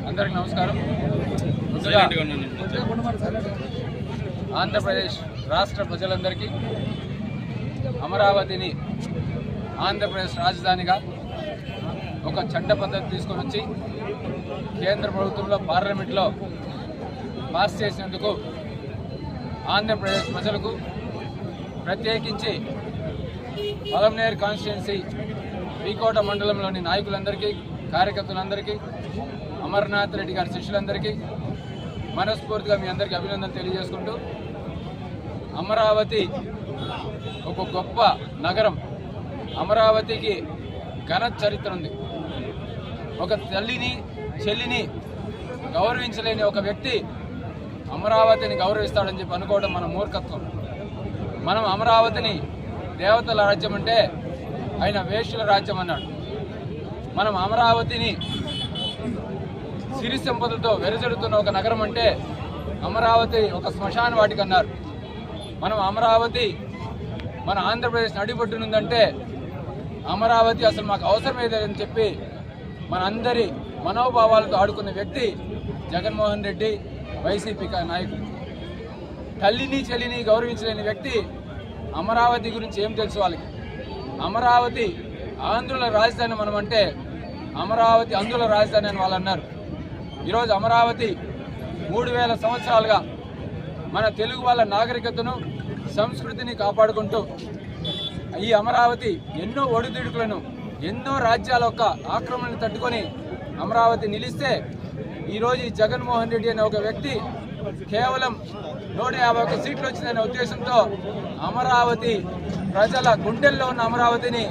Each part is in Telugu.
అందరికీ నమస్కారం. ఆంధ్రప్రదేశ్ రాష్ట్ర ప్రజలందరికీ అమరావతిని ఆంధ్రప్రదేశ్ రాజధానిగా ఒక చట్ట పద్ధతి తీసుకొని వచ్చి కేంద్ర ప్రభుత్వంలో పార్లమెంట్లో పాస్ చేసినందుకు ఆంధ్రప్రదేశ్ ప్రజలకు ప్రత్యేకించి పలమనేరు కాన్స్టిట్యున్సీ వీకోట మండలంలోని నాయకులందరికీ, కార్యకర్తలందరికీ, అమర్నాథ్ రెడ్డి గారి శిష్యులందరికీ మనస్ఫూర్తిగా మీ అందరికీ అభినందనలు తెలియజేసుకుంటూ, అమరావతి ఒక గొప్ప నగరం. అమరావతికి ఘన చరిత్ర ఉంది. ఒక తల్లిని చెల్లిని గౌరవించలేని ఒక వ్యక్తి అమరావతిని గౌరవిస్తాడని చెప్పి అనుకోవడం మన మూర్ఖత్వం. మనం అమరావతిని దేవతల రాజ్యం అంటే ఆయన వేష్యుల రాజ్యం అన్నాడు. మనం అమరావతిని సిరి సంపదలతో వెరజడుతున్న ఒక నగరం అంటే అమరావతి ఒక శ్మశాన వాటిక అన్నారు. మనం అమరావతి మన ఆంధ్రప్రదేశ్ నడిబొట్టునుందంటే అమరావతి అసలు మాకు అవసరమేదని చెప్పి మన అందరి మనోభావాలతో ఆడుకున్న వ్యక్తి జగన్మోహన్ రెడ్డి, వైసీపీ నాయకులు. తల్లిని చెల్లిని గౌరవించలేని వ్యక్తి అమరావతి గురించి ఏం తెలుసు వాళ్ళకి? అమరావతి ఆంధ్రుల రాజధాని మనం అంటే అమరావతి ఆంధ్రుల రాజధాని అని వాళ్ళు అన్నారు. ఈరోజు అమరావతి 3000 సంవత్సరాలుగా మన తెలుగు వాళ్ళ నాగరికతను, సంస్కృతిని కాపాడుకుంటూ ఈ అమరావతి ఎన్నో ఒడిదుడుకులను, ఎన్నో రాజ్యాల యొక్క ఆక్రమణను తట్టుకొని అమరావతి నిలిస్తే ఈరోజు ఈ జగన్మోహన్ రెడ్డి అనే ఒక వ్యక్తి కేవలం 151 సీట్లు వచ్చిందనే ఉద్దేశంతో అమరావతి ప్రజల గుండెల్లో ఉన్న అమరావతిని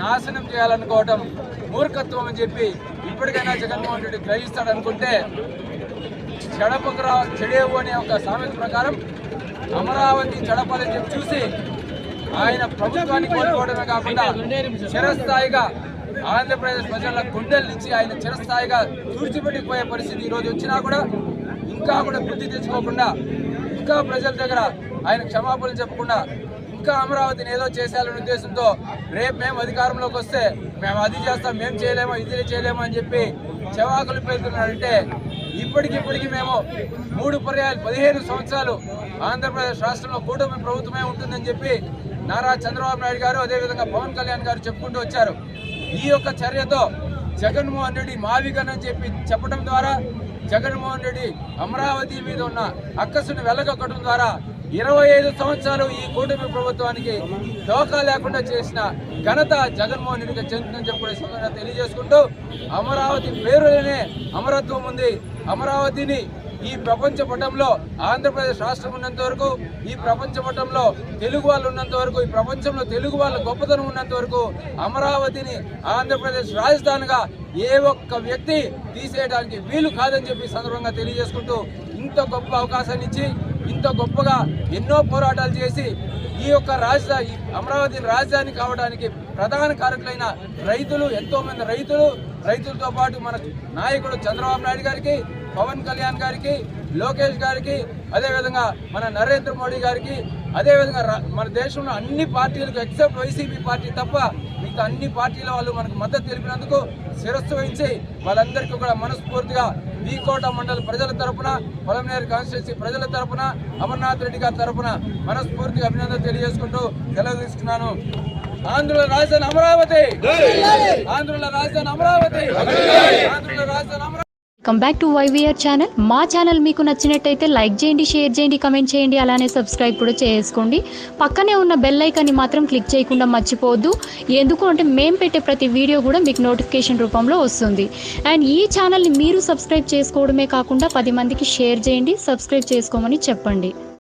నాశనం చేయాలనుకోవటం మూర్ఖత్వం అని చెప్పి ఇప్పటికైనా జగన్మోహన్ రెడ్డి గ్రహిస్తాడనుకుంటే చెడేవు అనే ఒక సామెత ప్రకారం అమరావతి చెడపాలని చెప్పి చూసి ఆయన ప్రభుత్వాన్ని కోల్పోవడమే కాకుండా చిరస్థాయిగా ఆంధ్రప్రదేశ్ ప్రజల గుండెల నుంచి ఆయన చిరస్థాయిగా తుడిచిపెట్టిపోయే పరిస్థితి ఈరోజు వచ్చినా కూడా ఇంకా బుద్ధి తెచ్చుకోకుండా, ఇంకా ప్రజల దగ్గర ఆయన క్షమాపణలు చెప్పకుండా ఇంకా అమరావతిని ఏదో చేసేయాలనే ఉద్దేశంతో రేపు మేము అధికారంలోకి వస్తే మేము అది చేస్తాం, మేము చేయలేమో, ఇది చేయలేమో అని చెప్పి చెవాకులు పెడుతున్నారంటే ఇప్పటికిప్పటికి మేము 3 పర్యాయాలు 15 సంవత్సరాలు ఆంధ్రప్రదేశ్ రాష్ట్రంలో కూటమి ప్రభుత్వమే ఉంటుందని చెప్పి నారా చంద్రబాబు నాయుడు గారు, అదేవిధంగా పవన్ కళ్యాణ్ గారు చెప్పుకుంటూ వచ్చారు. ఈ యొక్క చర్యతో జగన్మోహన్ రెడ్డి మావిగనని చెప్పి చెప్పడం ద్వారా జగన్మోహన్ రెడ్డి అమరావతి మీద ఉన్న అక్కసును వెలగొక్కడం ద్వారా 25 సంవత్సరాలు ఈ కూటమి ప్రభుత్వానికి దోకా లేకుండా చేసిన ఘనత జగన్మోహన్ రెడ్డికి చెందుతుందని చెప్పి తెలియజేసుకుంటూ, అమరావతి పేరులోనే అమరత్వం ఉంది. అమరావతిని ఈ ప్రపంచ పటంలో ఆంధ్రప్రదేశ్ రాష్ట్రం ఉన్నంత వరకు, ఈ ప్రపంచ పటంలో తెలుగు వాళ్ళు ఉన్నంత వరకు, ఈ ప్రపంచంలో తెలుగు వాళ్ళ గొప్పతనం ఉన్నంత వరకు అమరావతిని ఆంధ్రప్రదేశ్ రాజధానిగా ఏ ఒక్క వ్యక్తి తీసేయడానికి వీలు కాదని చెప్పి సందర్భంగా తెలియజేసుకుంటూ, ఇంత గొప్ప అవకాశాన్ని ఇచ్చి ఇంత గొప్పగా ఎన్నో పోరాటాలు చేసి ఈ యొక్క రాజధాని అమరావతి రాజధాని కావడానికి ప్రధాన కారకులైన రైతులు, ఎంతో మంది రైతులతో పాటు మన నాయకుడు చంద్రబాబు నాయుడు గారికి, పవన్ కళ్యాణ్ గారికి, లోకేష్ గారికి, అదేవిధంగా మన నరేంద్ర మోడీ గారికి, అదేవిధంగా మన దేశంలో అన్ని పార్టీలకు ఎక్సెప్ట్ వైసీపీ పార్టీ తప్ప మిగతా అన్ని పార్టీల వాళ్ళు మనకు మద్దతు తెలిపినందుకు శిరస్సు వహించి వాళ్ళందరికీ కూడా మనస్ఫూర్తిగా వీకోట మండల ప్రజల తరపున, పలమనేరు కాన్స్టిట్యున్సీ ప్రజల తరపున, అమర్నాథ్ రెడ్డి గారి తరపున మనస్ఫూర్తిగా అభినందనలు తెలియజేసుకుంటూ సెలవు తీసుకున్నాను. ఆంధ్రుల రాజధాని అమరావతి, ఆంధ్రుల రాజధాని అమరావతి, ఆంధ్రుల రాజధాని Amaravati. Come back to YVR channel. మా ఛానల్ మీకు నచ్చినట్టయితే లైక్ చేయండి, షేర్ చేయండి, కమెంట్ చేయండి, అలానే సబ్స్క్రైబ్ కూడా చేసుకోండి. పక్కనే ఉన్న బెల్ ఐకాన్ని మాత్రం క్లిక్ చేయకుండా మర్చిపోవద్దు. ఎందుకు అంటే మేము పెట్టే ప్రతి వీడియో కూడా మీకు నోటిఫికేషన్ రూపంలో వస్తుంది. అండ్ ఈ ఛానల్ని మీరు సబ్స్క్రైబ్ చేసుకోవడమే కాకుండా 10 మందికి షేర్ చేయండి, సబ్స్క్రైబ్ చేసుకోమని చెప్పండి.